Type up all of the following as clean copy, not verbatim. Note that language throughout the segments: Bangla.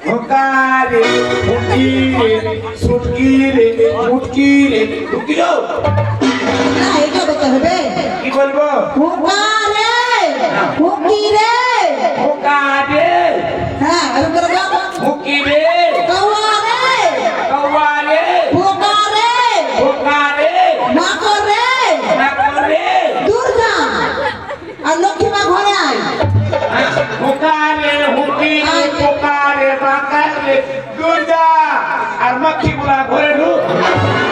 হোকারে মুটকিরে সুটকিরে মুটকিরে ঢুকি যাও না এটা বলতে হবে কি বলবো হুকারে হুকিরে হোকারে হ্যাঁ আর করে দাও মুকিরে কওয়ারে কওয়ারে হুকারে হোকারে মাকরে নাকরে দূর যা আর লক্ষ্মী মা ঘরে আয় হোকারে হুকিরে পোকারে মাকারে দুর্গা আর মক্খি গুলা ঘরে ঢুক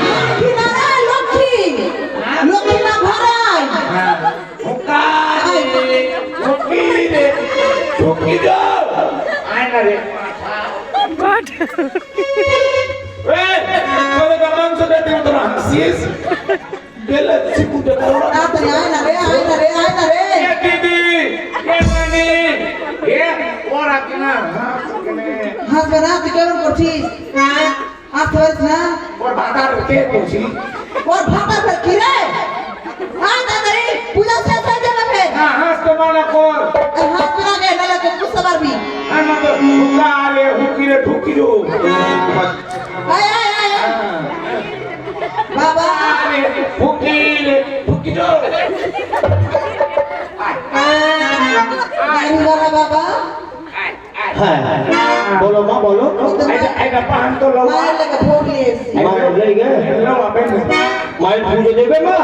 লক্ষ্মী না রে লক্ষ্মী লক্ষ্মী মা ঘরে আয় হোকারে হুকিরে ঢুকি যাও আয় না রে এই তোদের মাংস দেখতে তোরা হাসিস বেলা চিকুতে করো তাড়াতাড়ি আয় না রে আয় না রে আয় না রে এ দিদি এ নানি এ ওরা কিনা হাসবে না তুই কেমন করছিস আসতে পারিস না ওর বাটার কে করছি ওর ভাতা ফের কি রে আয় তাড়াতাড়ি পূজা শেষ হয়ে যাবে ফের না হাসতে মানা কর আর হাসবে না রে নাহলে তুই বুঝতে পারবি আমার তো হুকারে হুকিরে ঢুকিরো আয় আয় আয় আয়। বাবা আরে হুকিরে ঢুকিরো গাড়ি বাবা বাবা হ্যাঁ বলো মা বলো এটা পাহান তো লওয়া মায়ের লেগে ভোগ নিয়ে এসছি মায়ের লেগে লওয়া বেন মায়ের পুজো দেবে মা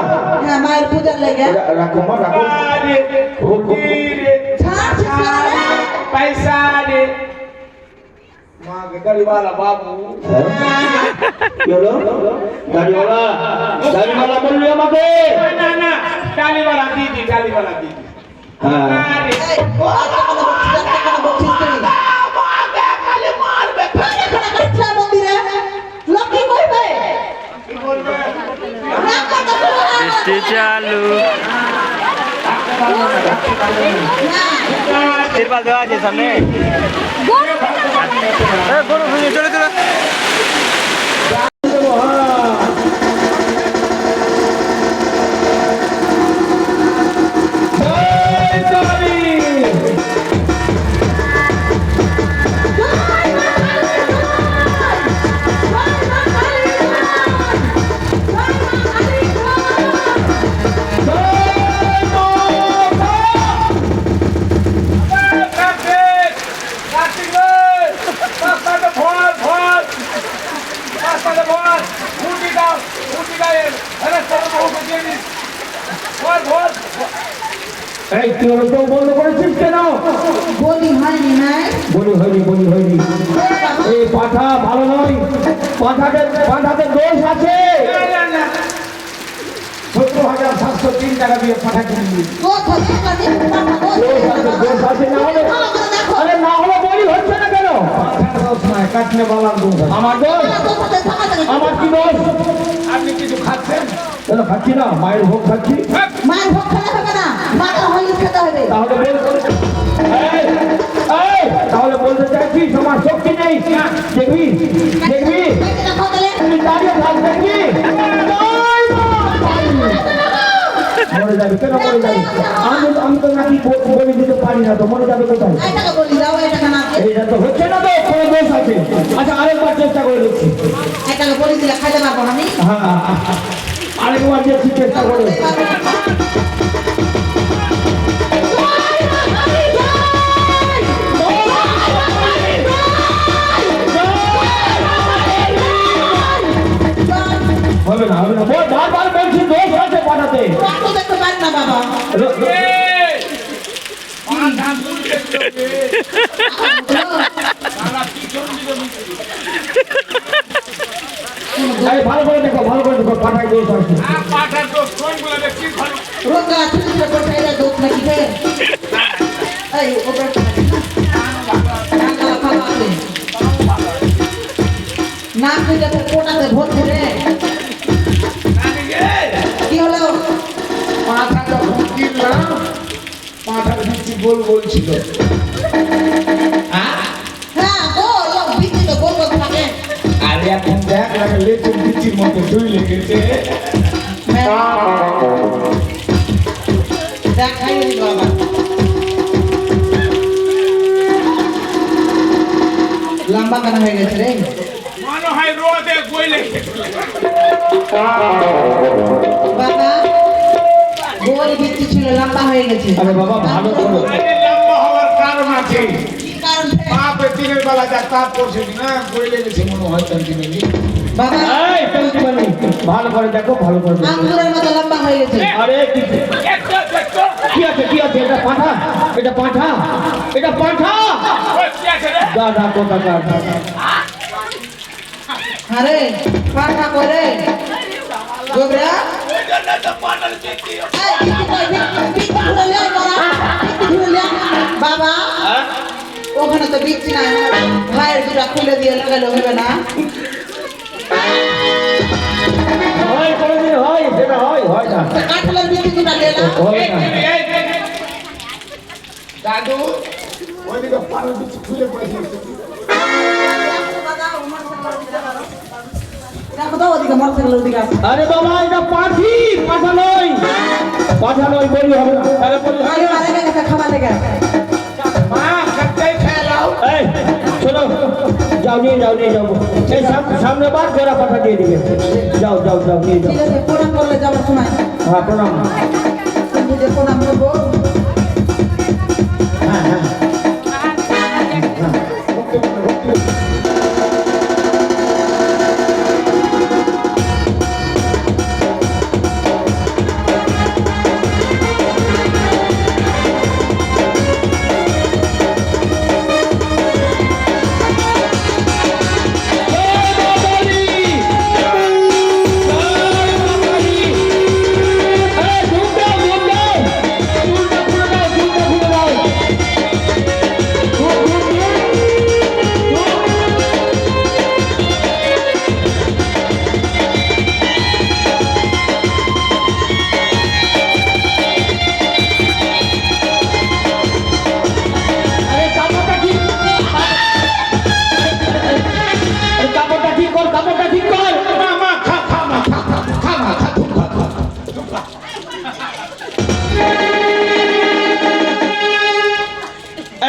হ্যাঁ মায়ের পূজার লেগে রাখো মা রাখো আরে হুকিরে ছাড় ছিস না রে पैसा दे मां के गाड़ी वाला बाबू কি হলো গাড়িওয়ালা বললি আমাকে ना ना गाड़ी वाला दीदी হ্যাঁ अरे এই আজকে কোনো বকছিস তুই खाली मार बे এখানে কাটছে মন্দিরে লক্ষ্মী কইবে की बोलबे বৃষ্টি চালু তিরপাল দেওয়া আছে সামনে গরু ভেঙে চলে চলে এই কি হলো তো বন্ধ করেছিস কেন বলি হয়নি নাই বলি হয়নি এই পাঠা ভালো নয় পাঠাতে দোষ আছে 17,703 টাকা দিয়ে পাঠা কিনবি দোষ হচ্ছে কাজে দোষ আছে না হলে দেখো আরে না হলে বলি হচ্ছে না কেন দোষ নয় কাটনে বালার দোষ আছে। আমার দোষ দোষ হচ্ছে থাকা আমার কি দোষ আপনি কিছু খাচ্ছেন কেন খাচ্ছি না মায়ের ভোগ খাচ্ছি মায়ের ভোগ খেলে হবে না মাকে হলি খেতে হবে তাহলে তাহলে বলতে চাইছি সমাজ শক্তি নেই দেখবি দেখো তাহলে তুমি দাঁড়িয়ে থাক দেখবি মরে যাবে কেন মরে যাবে আমি তো নাকি বলে দিতে পারি না তো মরে যাবে কোথায় এটাকে বলি দাও এটাকে না এইটা তো হচ্ছে না তো কোনো দোষ আছে আচ্ছা আরেকবার চেষ্টা করে দেখছি এটাকে বলি দিলে খাইতে পারবো আমি হ্যাঁ আরেকবার দেখছি চেষ্টা করে হবে না বারবার বলছি দোষ আছে পাঠাতে রক্ত দেখতে পারি না বাবা ভালো করে দেখো পাঠায় দোষ আছে পাঠার দোষ কোনগুলো দেখছি রোগা ছোট ছোট করে খাইলে দোষ নাকি ফের এই ওপরে না কইলে ফের কোটাতে ভোট করে কি হলো পাঠা যখন কিনলাম পাঠার ভিত্তি গোল ছিল হ্যাঁ গোল বিচি তো গোল গোল থাকে আর এখন দেখ লাগে লেচুর ভিত্তির মধ্যে দুই লেগেছে দেখাই দিল আবার লম্বা কেন হয়ে গেছে রে মনে হয় রোদে গইলে বাবা গোল বিচ্ছি ছিল লম্বা হয়ে গেছে আরে বাবা ভালো করো আরে লম্বা হওয়ার কারণ আছে কি কারণ বাপে দিনের বেলা যা তাপ করছে না গইলে গেছে মনে হয় তন্ত্রী বাবা এই তুমি মানে ভালো করে দেখো ভালো করে দেখো। আঙ্গুরের মতো লম্বা হয়ে গেছে আরে কি আছে এটা পাঁঠা এটা পাঁঠা এটা পাঁঠা দাদা কোথা আরে পাঠা করে গোবরা বাবা ওখানে তো বিচ্ছি না ভাইয়ের দুটা খুলে দিয়ে লাগালে হবে না হয় কোনদিন হয় সেটা হয় না কাঠলের বিচ্ছি দুটা দিলাম হয় না দাদু ওইদিকে পাড়ার দিকে খুলে পড়েছে দেখো তো ওদিকে মোটরসাইকেল ওদিকে আছে আরে বাবা এটা পাঁঠা নয় বলি হবে না আরে বলি আরে আরে গেছে খাবার লেগে মা কাটতেই খেয়ে নাও এই চলো যাও নিয়ে যাও এই সামনে বার জোড়া পাঠা দিয়ে দিবে যাও নিয়ে যাও ঠিক আছে প্রণাম করলে যাওয়ার সময় হ্যাঁ প্রণাম তুমি যে প্রণাম করবো হ্যাঁ কাপড়টা ঠিক কর মা খা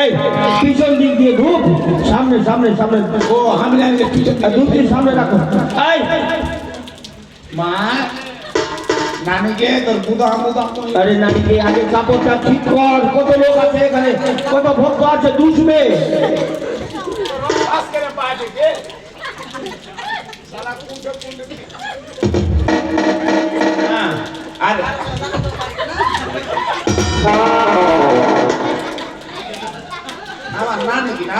এই পিছন দিক দিয়ে ধূপ সামনে ও আমি জানি যে পিছন দিকে ধূপ দিয়ে সামনে রাখো এই মা নানিকে তোর বুদা আরে নানিকে আগে কাপড়টা ঠিক কর কত লোক আছে এখানে কত ভক্ত আছে দুষবে পাস করে পা দেখে শালা কুন্ডে হ্যাঁ আর আমার নানি কি না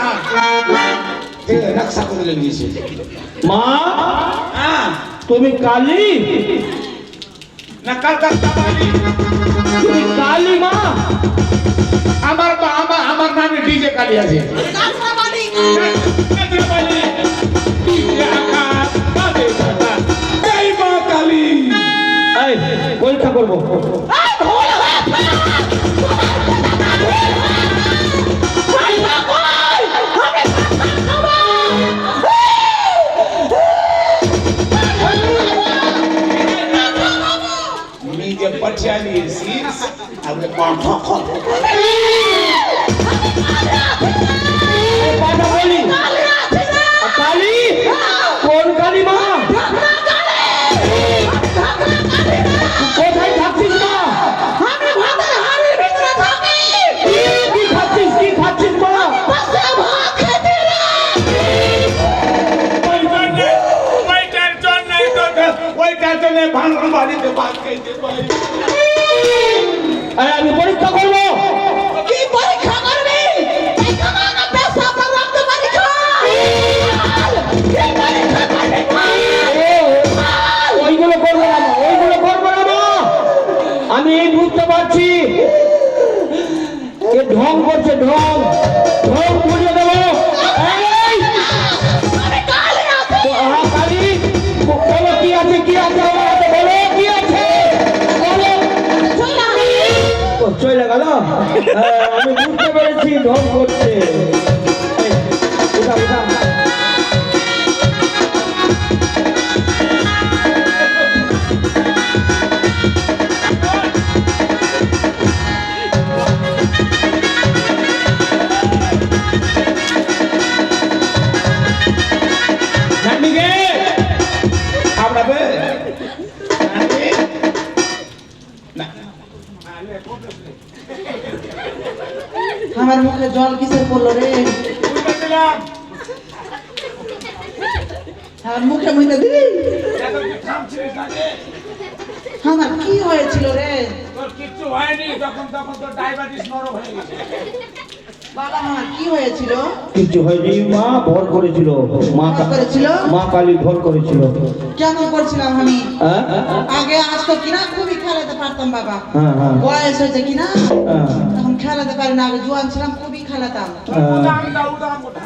রক্ষা করে লেগেছে মা হ্যাঁ তুমি কালী না কাল তুমি কালী মা আমার নানি ডিজে কালি আছে এই মা কালী এই পরীক্ষা করবো নিজে পঠিয়ে নিয়েছিস আমি কণ্ঠ কথা বলি কালী কোন কালী মা কোথায় থাকছিস মা কি খাচ্ছিস মা ওইটার জন্য ভাঙন বাড়িতে ভাত খাইতে পারি আরে আমি পরীক্ষা করবো কি পরীক্ষা করবি পায়খানা না পেশাব না রক্ত পরীক্ষা কি পরীক্ষা করবি ওইগুলো করবো না মা আমি বুঝতে পারছি এ ঢং করছে ঢং বুঝে দেবো এই! কালী বলো কি আছে আমার হাতে বলো কি আছে বলো চলে গেল আমি বুঝতে পেরেছি ঢং করছে এই, উঠা জল কিসের পড়লো রে বুঝতে দিলাম আর মুখে মুখে দিবি এত কি থামছিস না রে? আমার কি হয়েছিল রে তোর কিচ্ছু হয়নি তখন তোর ডায়াবেটিস নরম হয়ে গেছে বাবা আমার কি হয়েছিল কিছু হয়নি মা ভর করেছিল ভর করেছিল? মা কালী ভর করেছিল কেমন করছিলাম আমি হ্যাঁ আগে আসতো কিনা খুবই খেলাতে পারতাম বাবা হ্যাঁ হ্যাঁ বয়স হয়েছে কিনা হ্যাঁ এখন খেলাতে পারি না আগে জোয়ান ছিলাম খুবই খেলাতাম উদাম কোথা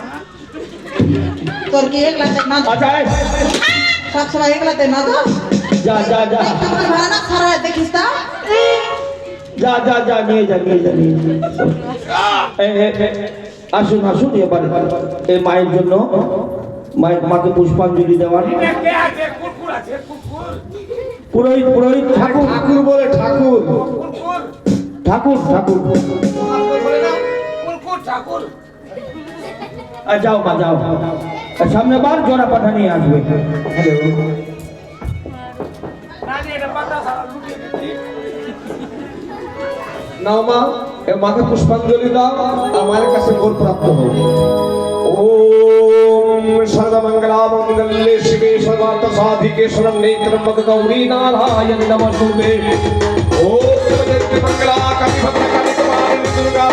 তোর কি একলাতে না আচ্ছা এই, সবসময় একলাতে না তো যা যা যা তোমার ভাড়া না সারা রাত দেখিস তা যা যা যা নিয়ে যা নিয়ে যা নিয়ে যা। আসুন আসুন এবারে এই মায়ের জন্য মাকে পুষ্পাঞ্জলি দেওয়ার কে আছে কুকুর আছে কুকুর পুরোহিত পুরোহিত ঠাকুর ঠাকুর বলে ঠাকুর কুকুর ঠাকুর ঠাকুর ঠাকুর বলে না কুকুর ঠাকুর যাও মা যাও আর সামনে বার জোড়া পাঠা নিয়ে আসবে হ্যালো রানী এটা পাতা সারা লুকিয়ে দিচ্ছি নাও মা এ মাকে পুষ্পাঞ্জলি দাও আর মায়ের কাছে গোল প্রাপ্ত হবে ওম সর্বমঙ্গলা মঙ্গলে শিবে সর্বার্থ সাধিকে শরণ্যে ত্র্যম্বকে গৌরী নারায়ণী নমস্তুতে ওম জয়ন্তি মঙ্গলা কালী ভদ্রকালী কুমারী দুর্গা